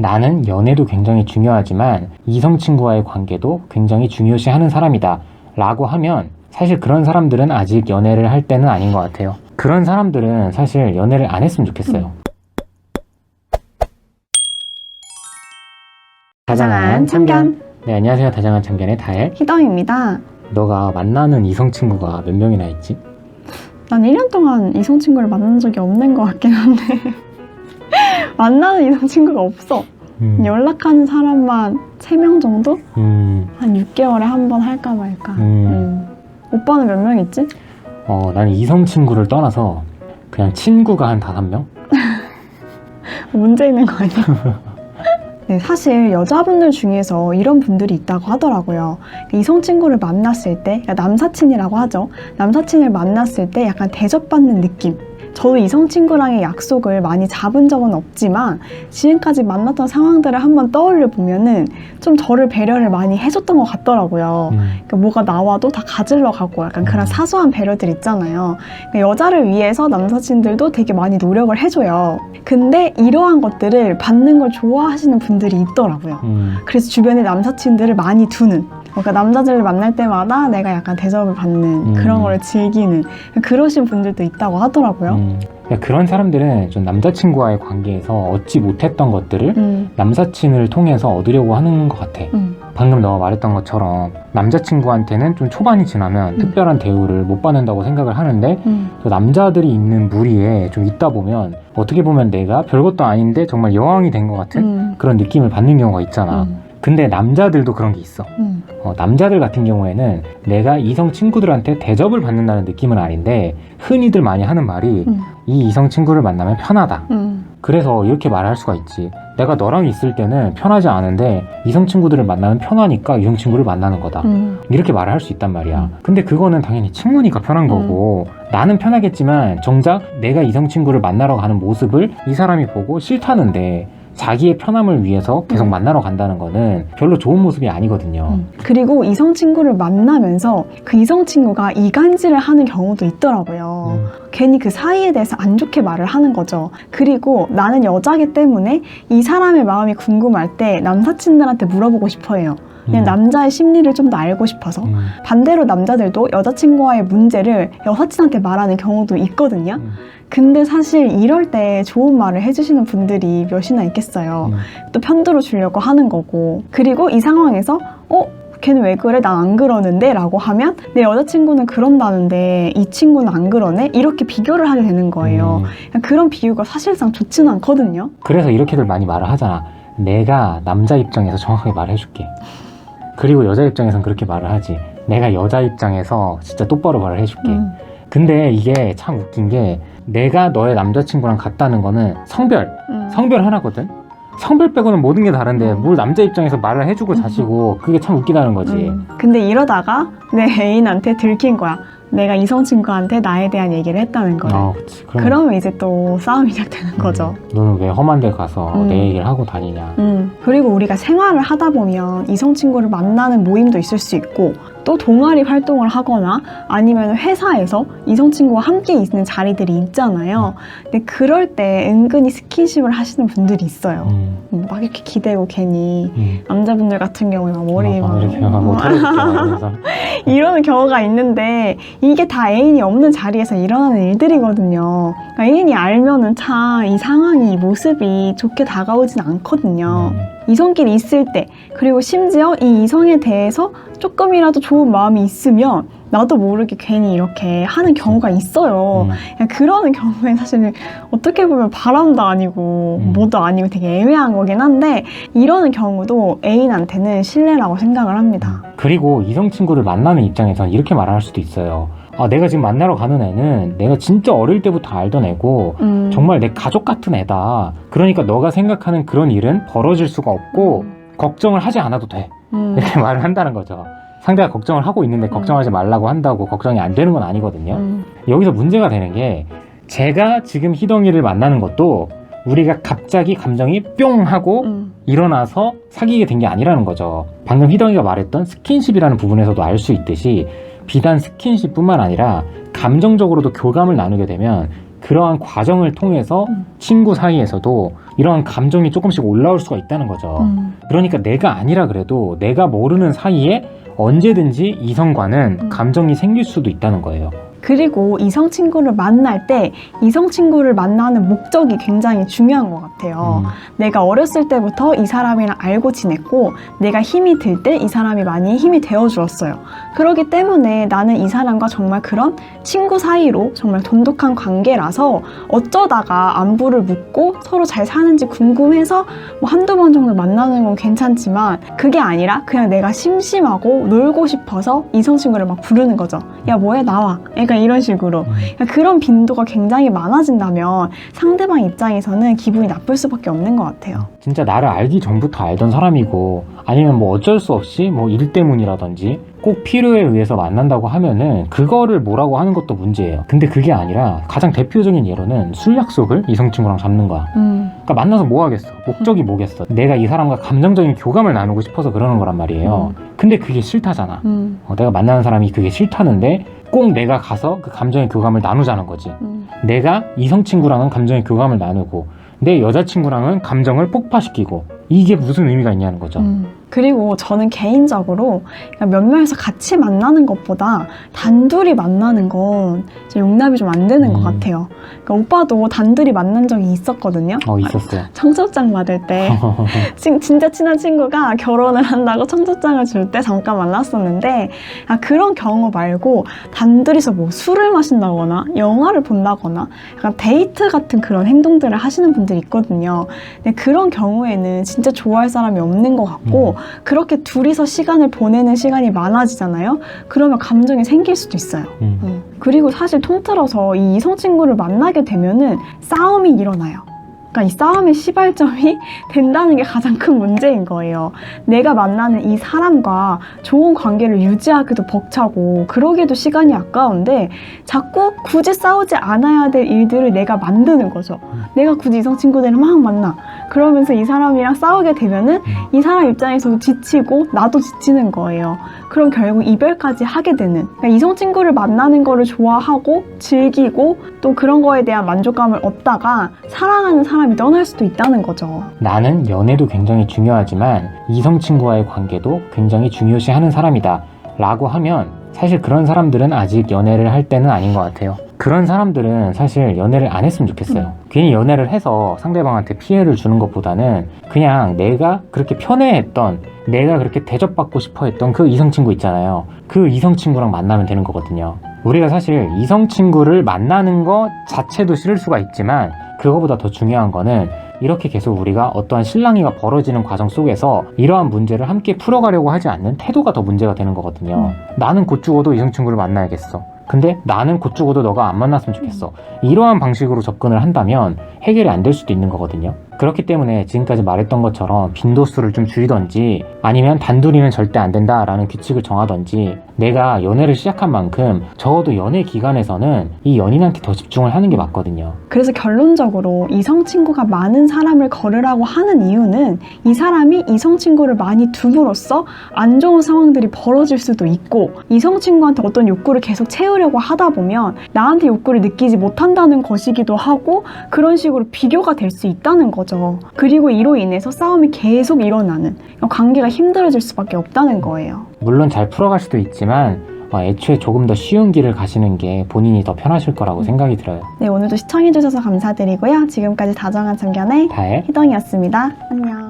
나는 연애도 굉장히 중요하지만 이성 친구와의 관계도 굉장히 중요시하는 사람이다 라고 하면 사실 그런 사람들은 아직 연애를 할 때는 아닌 것 같아요. 그런 사람들은 사실 연애를 안 했으면 좋겠어요. 다정한 참견. 네, 안녕하세요. 다정한 참견의 다엘. 희덩입니다. 너가 만나는 이성 친구가 몇 명이나 있지? 난 1년 동안 이성 친구를 만난 적이 없는 것 같긴 한데 만나는 이성 친구가 없어. 연락하는 사람만 3명 정도? 한 6개월에 한 번 할까 말까. 오빠는 몇 명 있지? 나는 이성 친구를 떠나서 그냥 친구가 한 5명? 문제 있는 거 아니야? 네, 사실 여자분들 중에서 이런 분들이 있다고 하더라고요. 이성 친구를 만났을 때, 그러니까 남사친이라고 하죠. 남사친을 만났을 때 약간 대접받는 느낌. 저도 이성 친구랑의 약속을 많이 잡은 적은 없지만 지금까지 만났던 상황들을 한번 떠올려 보면은 좀 저를 배려를 많이 해줬던 것 같더라고요. 그러니까 뭐가 나와도 다 가지러 가고 약간 그런 사소한 배려들 있잖아요. 그러니까 여자를 위해서 남사친들도 되게 많이 노력을 해줘요. 근데 이러한 것들을 받는 걸 좋아하시는 분들이 있더라고요. 그래서 주변에 남사친들을 많이 두는, 그러니까 남자들을 만날 때마다 내가 약간 대접을 받는 그런 걸 즐기는 그러신 분들도 있다고 하더라고요. 그런 사람들은 좀 남자친구와의 관계에서 얻지 못했던 것들을 남사친을 통해서 얻으려고 하는 것 같아. 방금 너가 말했던 것처럼 남자친구한테는 좀 초반이 지나면 특별한 대우를 못 받는다고 생각을 하는데 또 남자들이 있는 무리에 좀 있다 보면 어떻게 보면 내가 별것도 아닌데 정말 여왕이 된 것 같은 그런 느낌을 받는 경우가 있잖아. 근데 남자들도 그런 게 있어. 남자들 같은 경우에는 내가 이성 친구들한테 대접을 받는다는 느낌은 아닌데 흔히들 많이 하는 말이 이 이성 친구를 만나면 편하다. 그래서 이렇게 말할 수가 있지. 내가 너랑 있을 때는 편하지 않은데 이성 친구들을 만나면 편하니까 이성 친구를 만나는 거다. 이렇게 말을 할 수 있단 말이야. 근데 그거는 당연히 친구니까 편한 거고 나는 편하겠지만 정작 내가 이성 친구를 만나러 가는 모습을 이 사람이 보고 싫다는데 자기의 편함을 위해서 계속 만나러 간다는 거는 별로 좋은 모습이 아니거든요. 그리고 이성 친구를 만나면서 그 이성 친구가 이간질을 하는 경우도 있더라고요. 괜히 그 사이에 대해서 안 좋게 말을 하는 거죠. 그리고 나는 여자기 때문에 이 사람의 마음이 궁금할 때 남사친들한테 물어보고 싶어 해요. 그냥 남자의 심리를 좀 더 알고 싶어서. 반대로 남자들도 여자친구와의 문제를 여사친한테 말하는 경우도 있거든요. 근데 사실 이럴 때 좋은 말을 해주시는 분들이 몇이나 있겠어요. 또 편들어 주려고 하는 거고. 그리고 이 상황에서 걔는 왜 그래? 난 안 그러는데? 라고 하면 내 여자친구는 그런다는데 이 친구는 안 그러네? 이렇게 비교를 하게 되는 거예요. 그런 비유가 사실상 좋지는 않거든요. 그래서 이렇게들 많이 말을 하잖아. 내가 남자 입장에서 정확하게 말해줄게. 그리고 여자 입장에선 그렇게 말을 하지. 내가 여자 입장에서 진짜 똑바로 말을 해줄게. 근데 이게 참 웃긴 게 내가 너의 남자친구랑 같다는 거는 성별 하나거든. 성별 빼고는 모든 게 다른데 뭘 남자 입장에서 말을 해주고 자시고 그게 참 웃기다는 거지. 근데 이러다가 내 애인한테 들킨 거야. 내가 이성 친구한테 나에 대한 얘기를 했다는 거를. 그치. 그러면 이제 또 싸움이 시작되는 거죠. 너는 왜 험한 데 가서 내 얘기를 하고 다니냐. 그리고 우리가 생활을 하다 보면 이성 친구를 만나는 모임도 있을 수 있고 또 동아리 활동을 하거나 아니면 회사에서 이성 친구와 함께 있는 자리들이 있잖아요. 근데 그럴 때 은근히 스킨십을 하시는 분들이 있어요. 막 이렇게 기대고 괜히 남자분들 같은 경우에 막 머리 막 이렇게 뭐 털어줄게 이러는 경우가 있는데 이게 다 애인이 없는 자리에서 일어나는 일들이거든요. 그러니까 애인이 알면은 참 이 상황이 이 모습이 좋게 다가오진 않거든요. 이성끼리 있을 때 그리고 심지어 이 이성에 대해서 조금이라도 좋은 마음이 있으면 나도 모르게 괜히 이렇게 하는 경우가 있어요. 그러는 경우에 사실 어떻게 보면 바람도 아니고 뭐도 아니고 되게 애매한 거긴 한데 이러는 경우도 애인한테는 신뢰라고 생각을 합니다. 그리고 이성 친구를 만나는 입장에선 이렇게 말할 수도 있어요. 내가 지금 만나러 가는 애는 내가 진짜 어릴 때부터 알던 애고 정말 내 가족 같은 애다. 그러니까 너가 생각하는 그런 일은 벌어질 수가 없고 걱정을 하지 않아도 돼. 이렇게 말을 한다는 거죠. 상대가 걱정을 하고 있는데 걱정하지 말라고 한다고 걱정이 안 되는 건 아니거든요. 여기서 문제가 되는 게 제가 지금 희덩이를 만나는 것도 우리가 갑자기 감정이 뿅 하고 일어나서 사귀게 된 게 아니라는 거죠. 방금 희덩이가 말했던 스킨십이라는 부분에서도 알 수 있듯이 비단 스킨십뿐만 아니라 감정적으로도 교감을 나누게 되면 그러한 과정을 통해서 친구 사이에서도 이런 감정이 조금씩 올라올 수가 있다는 거죠. 그러니까 내가 아니라 그래도 내가 모르는 사이에 언제든지 이성과는 감정이 생길 수도 있다는 거예요. 그리고 이성 친구를 만날 때 이성 친구를 만나는 목적이 굉장히 중요한 것 같아요. 내가 어렸을 때부터 이 사람이랑 알고 지냈고 내가 힘이 들 때 이 사람이 많이 힘이 되어주었어요. 그렇기 때문에 나는 이 사람과 정말 그런 친구 사이로 정말 돈독한 관계라서 어쩌다가 안부를 묻고 서로 잘 사는지 궁금해서 뭐 한두 번 정도 만나는 건 괜찮지만 그게 아니라 그냥 내가 심심하고 놀고 싶어서 이성 친구를 막 부르는 거죠. 야 뭐해 나와. 약간 이런 식으로. 그러니까 그런 빈도가 굉장히 많아진다면 상대방 입장에서는 기분이 나쁠 수밖에 없는 것 같아요. 진짜 나를 알기 전부터 알던 사람이고 아니면 뭐 어쩔 수 없이 뭐 일 때문이라든지 꼭 필요에 의해서 만난다고 하면은 그거를 뭐라고 하는 것도 문제예요. 근데 그게 아니라 가장 대표적인 예로는 술 약속을 이성 친구랑 잡는 거야. 그러니까 만나서 뭐 하겠어? 목적이 뭐겠어? 내가 이 사람과 감정적인 교감을 나누고 싶어서 그러는 거란 말이에요. 근데 그게 싫다잖아. 내가 만나는 사람이 그게 싫다는데 꼭 내가 가서 그 감정의 교감을 나누자는 거지. 내가 이성 친구랑은 감정의 교감을 나누고 내 여자친구랑은 감정을 폭파시키고 이게 무슨 의미가 있냐는 거죠. 그리고 저는 개인적으로 몇 명이서 같이 만나는 것보다 단둘이 만나는 건 용납이 좀 안 되는 것 같아요. 그러니까 오빠도 단둘이 만난 적이 있었거든요. 있었어요. 청첩장 받을 때 진짜 친한 친구가 결혼을 한다고 청첩장을 줄 때 잠깐 만났었는데 그런 경우 말고 단둘이서 뭐 술을 마신다거나 영화를 본다거나 약간 데이트 같은 그런 행동들을 하시는 분들이 있거든요. 근데 그런 경우에는 진짜 좋아할 사람이 없는 것 같고 그렇게 둘이서 시간을 보내는 시간이 많아지잖아요. 그러면 감정이 생길 수도 있어요. 그리고 사실 통틀어서 이 이성 친구를 만나게 되면은 싸움이 일어나요. 그러니까 이 싸움의 시발점이 된다는 게 가장 큰 문제인 거예요. 내가 만나는 이 사람과 좋은 관계를 유지하기도 벅차고 그러기도 시간이 아까운데 자꾸 굳이 싸우지 않아야 될 일들을 내가 만드는 거죠. 내가 굳이 이성 친구들을 막 만나. 그러면서 이 사람이랑 싸우게 되면은 이 사람 입장에서도 지치고 나도 지치는 거예요. 그럼 결국 이별까지 하게 되는. 그러니까 이성 친구를 만나는 거를 좋아하고 즐기고 또 그런 거에 대한 만족감을 얻다가 사랑하는 사람이 떠날 수도 있다는 거죠. 나는 연애도 굉장히 중요하지만 이성 친구와의 관계도 굉장히 중요시하는 사람이다 라고 하면 사실 그런 사람들은 아직 연애를 할 때는 아닌 것 같아요. 그런 사람들은 사실 연애를 안 했으면 좋겠어요. 괜히 연애를 해서 상대방한테 피해를 주는 것보다는 그냥 내가 그렇게 편애했던 내가 그렇게 대접받고 싶어 했던 그 이성 친구 있잖아요. 그 이성 친구랑 만나면 되는 거거든요. 우리가 사실 이성 친구를 만나는 것 자체도 싫을 수가 있지만 그거보다 더 중요한 거는 이렇게 계속 우리가 어떠한 실랑이가 벌어지는 과정 속에서 이러한 문제를 함께 풀어가려고 하지 않는 태도가 더 문제가 되는 거거든요. 나는 곧 죽어도 이성 친구를 만나야겠어. 근데 나는 곧 죽어도 너가 안 만났으면 좋겠어. 이러한 방식으로 접근을 한다면 해결이 안 될 수도 있는 거거든요. 그렇기 때문에 지금까지 말했던 것처럼 빈도수를 좀 줄이던지 아니면 단둘이는 절대 안 된다라는 규칙을 정하던지 내가 연애를 시작한 만큼 적어도 연애 기간에서는 이 연인한테 더 집중을 하는 게 맞거든요. 그래서 결론적으로 이성 친구가 많은 사람을 걸으라고 하는 이유는 이 사람이 이성 친구를 많이 둠으로써 안 좋은 상황들이 벌어질 수도 있고 이성 친구한테 어떤 욕구를 계속 채우려고 하다 보면 나한테 욕구를 느끼지 못한다는 것이기도 하고 그런 식으로 비교가 될 수 있다는 거죠. 그리고 이로 인해서 싸움이 계속 일어나는 관계가 힘들어질 수밖에 없다는 거예요. 물론 잘 풀어갈 수도 있지만 애초에 조금 더 쉬운 길을 가시는 게 본인이 더 편하실 거라고 생각이 들어요. 네, 오늘도 시청해주셔서 감사드리고요. 지금까지 다정한 참견의 다혜 희동이었습니다. 안녕.